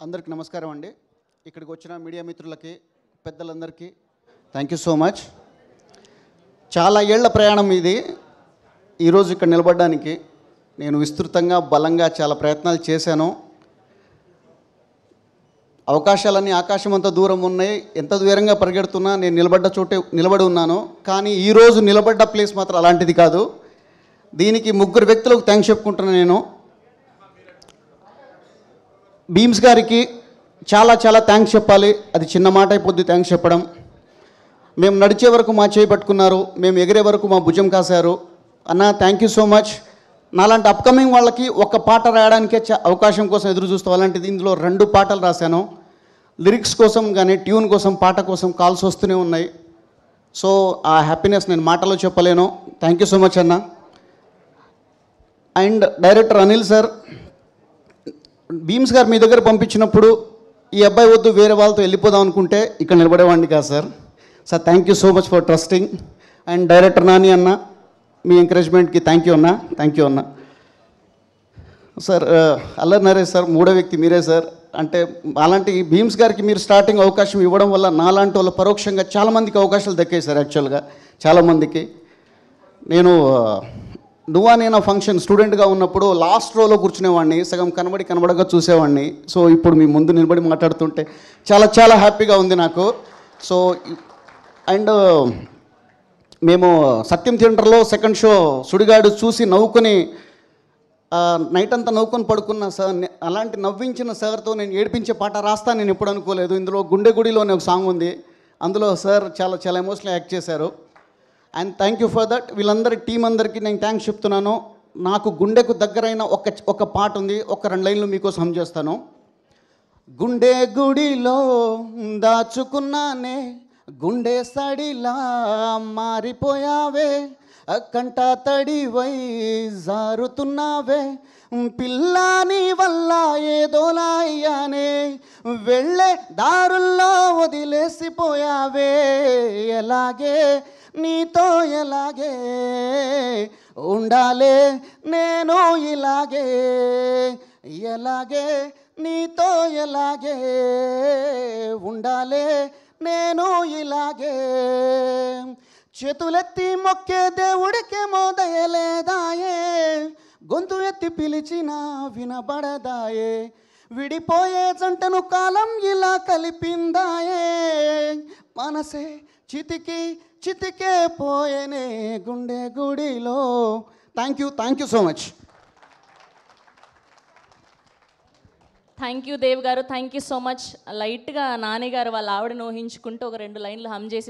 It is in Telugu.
అందరికీ నమస్కారం అండి. ఇక్కడికి వచ్చిన మీడియా మిత్రులకి, పెద్దలందరికీ థ్యాంక్ యూ సో మచ్. చాలా ఏళ్ల ప్రయాణం ఇది. ఈరోజు ఇక్కడ నిలబడడానికి నేను విస్తృతంగా, బలంగా చాలా ప్రయత్నాలు చేశాను. అవకాశాలన్నీ ఆకాశమంత దూరం ఉన్నాయి. ఎంత దూరంగా పరిగెడుతున్నా నేను నిలబడ్డ చోటే నిలబడి ఉన్నాను. కానీ ఈరోజు నిలబడ్డ ప్లేస్ మాత్రం అలాంటిది కాదు. దీనికి ముగ్గురు వ్యక్తులకు థ్యాంక్స్ చెప్పుకుంటున్నాను నేను. భీమ్స్ గారికి చాలా చాలా థ్యాంక్స్ చెప్పాలి. అది చిన్న మాట అయిపోద్ది థ్యాంక్స్ చెప్పడం. మేము నడిచే వరకు మా చేయి పట్టుకున్నారు, మేము ఎగిరే వరకు మా భుజం కాశారు. అన్న థ్యాంక్ యూ సో మచ్. నాలాంటి అప్కమింగ్ వాళ్ళకి ఒక పాట రాయడానికే అవకాశం కోసం ఎదురు చూస్తాం. అలాంటిది ఇందులో 2 పాటలు రాశాను. లిరిక్స్ కోసం కానీ, ట్యూన్ కోసం, పాట కోసం కాల్స్ వస్తూనే ఉన్నాయి. సో ఆ హ్యాపీనెస్ నేను మాటలో చెప్పలేను. థ్యాంక్ యూ సో మచ్ అన్న. And director Anil sir, Bheems గారు మీ దగ్గర పంపించినప్పుడు ఈ అబ్బాయి వద్దు వేరే వాళ్ళతో వెళ్ళిపోదాం అనుకుంటే ఇక్కడ నిలబడేవాడిని కాదు sir. Sir thank you so much for trusting. And director Nani అన్న, మీ ఎంకరేజ్మెంట్కి థ్యాంక్ యూ అన్న. థ్యాంక్ యూ అన్న. సార్ అల్లరి నరేష్ సార్, 3వ వ్యక్తి మీరే సార్. అంటే అలాంటి భీమ్స్ గారికి మీరు స్టార్టింగ్ అవకాశం ఇవ్వడం వల్ల నాలాంటి వాళ్ళు పరోక్షంగా చాలామందికి అవకాశాలు దక్కాయి సార్. యాక్చువల్గా చాలామందికి నేను నువ్వా నేను ఫంక్షన్ స్టూడెంట్గా ఉన్నప్పుడు లాస్ట్ రోలో కూర్చునేవాడిని, సగం కనబడగా చూసేవాడిని. సో ఇప్పుడు మీ ముందు నిలబడి మాట్లాడుతుంటే చాలా చాలా హ్యాపీగా ఉంది నాకు. సో అండ్ మేము సత్యం థియేటర్లో సెకండ్ షో సుడిగాడు చూసి నవ్వుకొని నైట్ అంతా నవ్వుకొని పడుకున్న సార్. అలాంటి నవ్వించిన సార్తో నేను ఏడిపించే పాట రాస్తాను నేను ఎప్పుడు అనుకోలేదు. ఇందులో గుండె గుడిలో అనే ఒక సాంగ్ ఉంది, అందులో సార్ చాలా చాలా ఎమోషనల్ యాక్ట్ చేశారు. And thank you for that. వీళ్ళందరి టీం అందరికీ నేను థ్యాంక్స్ చెప్తున్నాను. నాకు గుండెకు దగ్గరైన ఒక పాట ఉంది, ఒక 2 లైన్లు మీకోసం హమ్ చేస్తాను. గుండె గుడిలో దాచుకున్నానే, గుండె సడిలా మారిపోయావే, కంట తడివై జారుతున్నావే, పిల్లాని వల్ల ఏదోలా అయ్యానే, వెళ్ళే దారుల్లో వదిలేసిపోయావే, ఎలాగే నీతో ఎలాగే ఉండాలే నేను ఇలాగే, ఎలాగే నీతో ఎలాగే ఉండాలే నేను ఇలాగే, చేతులెత్తి మొక్కే దేవుడికేమో దయలేదాయే, గొంతు ఎత్తి పిలిచినా వినబడదాయే, విడిపోయే జంటను కాలం ఇలా కలిపిందాయే, మనసే చితికే పోయేనే గుండె గుడిలో. Thank you so much. Thank you Dev garu, thank you so much. లైట్గా నాని గారు వాళ్ళ ఆవిడను ఊహించుకుంటూ ఒక 2 లైన్లు హమ్ చేసి